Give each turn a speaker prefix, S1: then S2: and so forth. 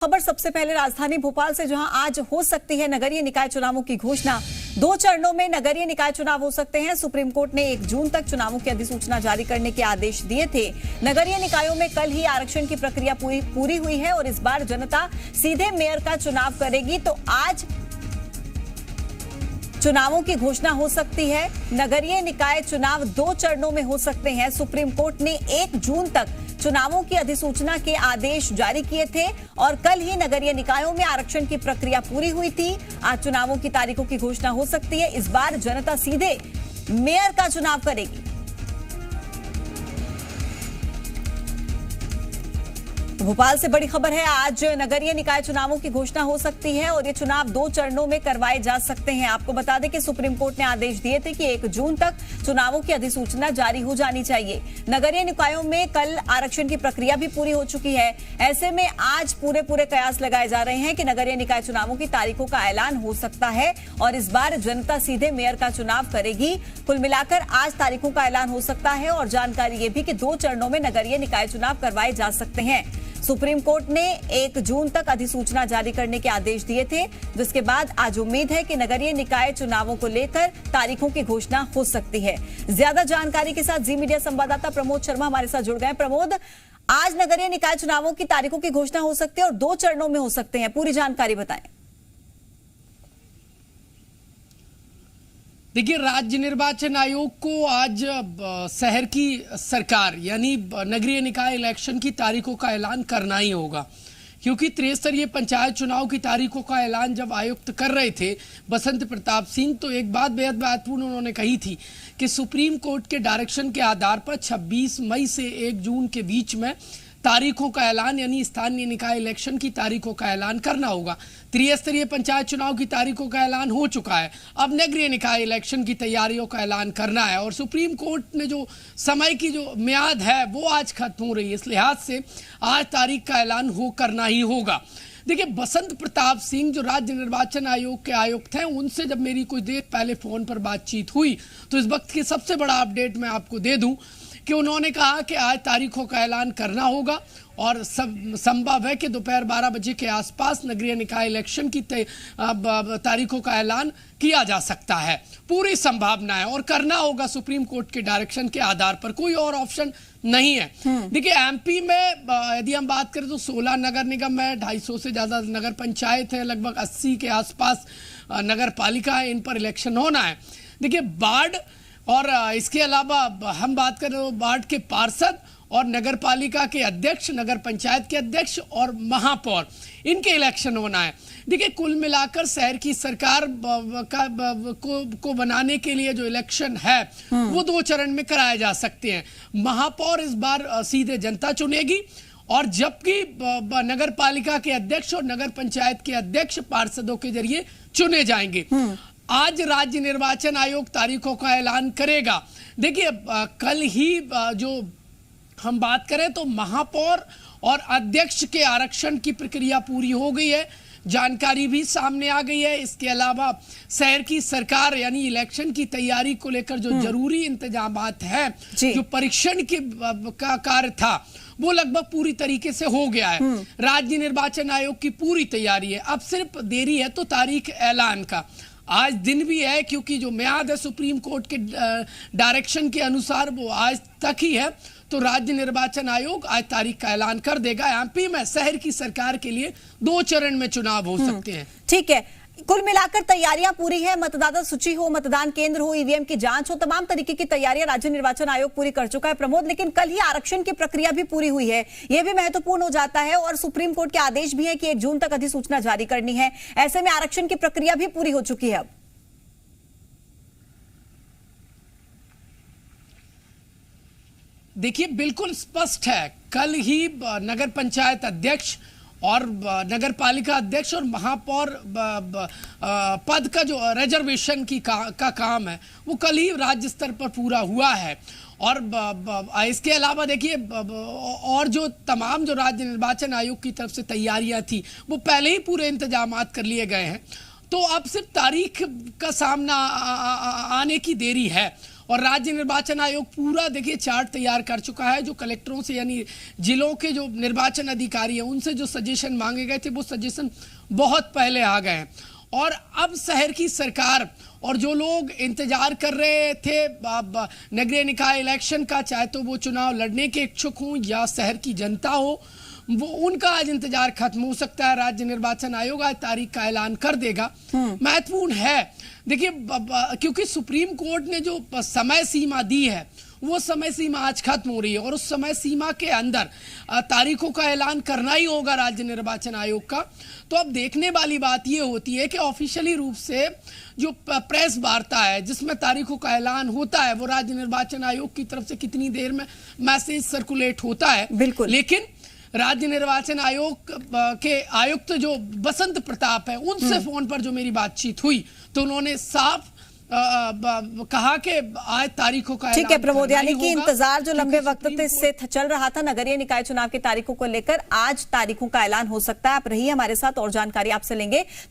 S1: खबर सबसे पहले राजधानी भोपाल से, जहां आज हो सकती है नगरीय निकाय चुनावों की घोषणा। 2 चरणों में नगरीय निकाय चुनाव हो सकते हैं। सुप्रीम कोर्ट ने 1 जून तक चुनावों की अधिसूचना जारी करने के आदेश दिए थे। नगरीय निकायों में कल ही आरक्षण की प्रक्रिया पूरी हुई है और इस बार जनता सीधे मेयर का चुनाव करेगी, तो आज चुनावों की घोषणा हो सकती है। नगरीय निकाय चुनाव 2 चरणों में हो सकते हैं। सुप्रीम कोर्ट ने 1 जून तक चुनावों की अधिसूचना के आदेश जारी किए थे और कल ही नगरीय निकायों में आरक्षण की प्रक्रिया पूरी हुई थी। आज चुनावों की तारीखों की घोषणा हो सकती है। इस बार जनता सीधे मेयर का चुनाव करेगी। भोपाल से बड़ी खबर है, आज नगरीय निकाय चुनावों की घोषणा हो सकती है और ये चुनाव 2 चरणों में करवाए जा सकते हैं। आपको बता दें कि सुप्रीम कोर्ट ने आदेश दिए थे कि 1 जून तक चुनावों की अधिसूचना जारी हो जानी चाहिए। नगरीय निकायों में कल आरक्षण की प्रक्रिया भी पूरी हो चुकी है। ऐसे में आज पूरे कयास लगाए जा रहे हैं कि नगरीय निकाय चुनावों की तारीखों का ऐलान हो सकता है और इस बार जनता सीधे मेयर का चुनाव करेगी। कुल मिलाकर आज तारीखों का ऐलान हो सकता है और जानकारी ये भी कि 2 चरणों में नगरीय निकाय चुनाव करवाए जा सकते हैं। सुप्रीम कोर्ट ने 1 जून तक अधिसूचना जारी करने के आदेश दिए थे, जिसके बाद आज उम्मीद है कि नगरीय निकाय चुनावों को लेकर तारीखों की घोषणा हो सकती है। ज्यादा जानकारी के साथ जी मीडिया संवाददाता प्रमोद शर्मा हमारे साथ जुड़ गए। प्रमोद, आज नगरीय निकाय चुनावों की तारीखों की घोषणा हो सकती है और 2 चरणों में हो सकते हैं, पूरी जानकारी बताएं।
S2: देखिए, राज्य निर्वाचन आयोग को आज शहर की सरकार यानी नगरीय निकाय इलेक्शन की तारीखों का ऐलान करना ही होगा, क्योंकि त्रिस्तरीय पंचायत चुनाव की तारीखों का ऐलान जब आयुक्त कर रहे थे बसंत प्रताप सिंह, तो एक बात बेहद महत्वपूर्ण उन्होंने कही थी कि सुप्रीम कोर्ट के डायरेक्शन के आधार पर 26 मई से 1 जून के बीच में तारीखों का ऐलान यानी स्थानीय निकाय इलेक्शन की तारीखों का ऐलान करना होगा। त्रिस्तरीय पंचायत चुनाव की तारीखों का ऐलान हो चुका है, अब नगरीय निकाय इलेक्शन की तैयारियों का ऐलान करना है और सुप्रीम कोर्ट ने जो समय की जो मियाद है वो आज खत्म हो रही है। इस लिहाज से आज तारीख का ऐलान करना ही होगा। देखिए, बसंत प्रताप सिंह जो राज्य निर्वाचन आयोग के आयुक्त हैं, उनसे जब मेरी कुछ देर पहले फोन पर बातचीत हुई तो इस वक्त की सबसे बड़ा अपडेट मैं आपको दे दूं कि उन्होंने कहा कि आज तारीखों का ऐलान करना होगा और संभव है कि दोपहर 12 बजे के आसपास नगरीय निकाय इलेक्शन की तारीखों का ऐलान किया जा सकता है। पूरी संभावना है और करना होगा सुप्रीम कोर्ट के डायरेक्शन के आधार पर, कोई और ऑप्शन नहीं है। देखिए, एमपी में यदि हम बात करें तो 16 नगर निगम है, 250 से ज्यादा नगर पंचायत है, लगभग 80 के आसपास नगर पालिका है, इन पर इलेक्शन होना है। देखिए, वार्ड और इसके अलावा हम बात करें तो वार्ड के पार्षद और नगर पालिका के अध्यक्ष, नगर पंचायत के अध्यक्ष और महापौर, इनके इलेक्शन होना है। देखिए, कुल मिलाकर शहर की सरकार को बनाने के लिए जो इलेक्शन है वो 2 चरण में कराए जा सकते हैं। महापौर इस बार सीधे जनता चुनेगी और जबकि नगर पालिका के अध्यक्ष और नगर पंचायत के अध्यक्ष पार्षदों के जरिए चुने जाएंगे। आज राज्य निर्वाचन आयोग तारीखों का ऐलान करेगा। देखिए, कल ही जो हम बात करें तो महापौर और अध्यक्ष के आरक्षण की प्रक्रिया पूरी हो गई है, जानकारी भी सामने आ गई है। इसके अलावा शहर की सरकार यानी इलेक्शन की तैयारी को लेकर जो जरूरी इंतजामात है, जो परीक्षण का कार्य था वो लगभग पूरी तरीके से हो गया है। राज्य निर्वाचन आयोग की पूरी तैयारी है, अब सिर्फ देरी है तो तारीख ऐलान का। आज दिन भी है क्योंकि जो मियाद है सुप्रीम कोर्ट के डायरेक्शन के अनुसार वो आज तक ही है, तो राज्य निर्वाचन आयोग आज तारीख का ऐलान कर देगा। एमपी में शहर की सरकार के लिए 2 चरण में चुनाव हो सकते हैं।
S1: ठीक है, कुल मिलाकर तैयारियां पूरी है। मतदाता सूची हो, मतदान केंद्र हो, ईवीएम की जांच हो, तमाम तरीके की तैयारियां राज्य निर्वाचन आयोग पूरी कर चुका है प्रमोद। लेकिन कल ही आरक्षण की प्रक्रिया भी पूरी हुई है, यह भी महत्वपूर्ण हो जाता है और सुप्रीम कोर्ट के आदेश भी है कि 1 जून तक अधिसूचना जारी करनी है। ऐसे में आरक्षण की प्रक्रिया भी पूरी हो चुकी है। अब
S2: देखिए, बिल्कुल स्पष्ट है, कल ही नगर पंचायत अध्यक्ष और नगर पालिका अध्यक्ष और महापौर पद का जो रिजर्वेशन का काम है वो कल ही राज्य स्तर पर पूरा हुआ है। और इसके अलावा देखिए, और जो तमाम जो राज्य निर्वाचन आयोग की तरफ से तैयारियां थी वो पहले ही पूरे इंतजामात कर लिए गए हैं, तो अब सिर्फ तारीख का सामना आने की देरी है। और राज्य निर्वाचन आयोग पूरा देखिए चार्ट तैयार कर चुका है। जो कलेक्टरों से यानी जिलों के जो निर्वाचन अधिकारी हैं उनसे जो सजेशन मांगे गए थे वो सजेशन बहुत पहले आ गए हैं। और अब शहर की सरकार और जो लोग इंतजार कर रहे थे नगरीय निकाय इलेक्शन का, चाहे तो वो चुनाव लड़ने के इच्छुक हों या शहर की जनता हो, वो उनका आज इंतजार खत्म हो सकता है। राज्य निर्वाचन आयोग आज तारीख का ऐलान कर देगा। महत्वपूर्ण है देखिए, क्योंकि सुप्रीम कोर्ट ने जो समय सीमा दी है वो समय सीमा आज खत्म हो रही है और उस समय सीमा के अंदर तारीखों का ऐलान करना ही होगा राज्य निर्वाचन आयोग का। तो अब देखने वाली बात ये होती है कि ऑफिशियली रूप से जो प्रेस वार्ता है जिसमें तारीखों का ऐलान होता है वो राज्य निर्वाचन आयोग की तरफ से कितनी देर में मैसेज सर्कुलेट होता है।
S1: बिल्कुल।
S2: लेकिन राज्य निर्वाचन आयोग के आयुक्त जो बसंत प्रताप है उनसे फोन पर जो मेरी बातचीत हुई तो उन्होंने साफ कहा कि आज तारीखों का
S1: ठीक है प्रमोद, यानी कि इंतजार जो लंबे वक्त से चल रहा था नगरीय निकाय चुनाव की तारीखों को लेकर, आज तारीखों का ऐलान हो सकता है। आप रहिए हमारे साथ और जानकारी आपसे लेंगे। तो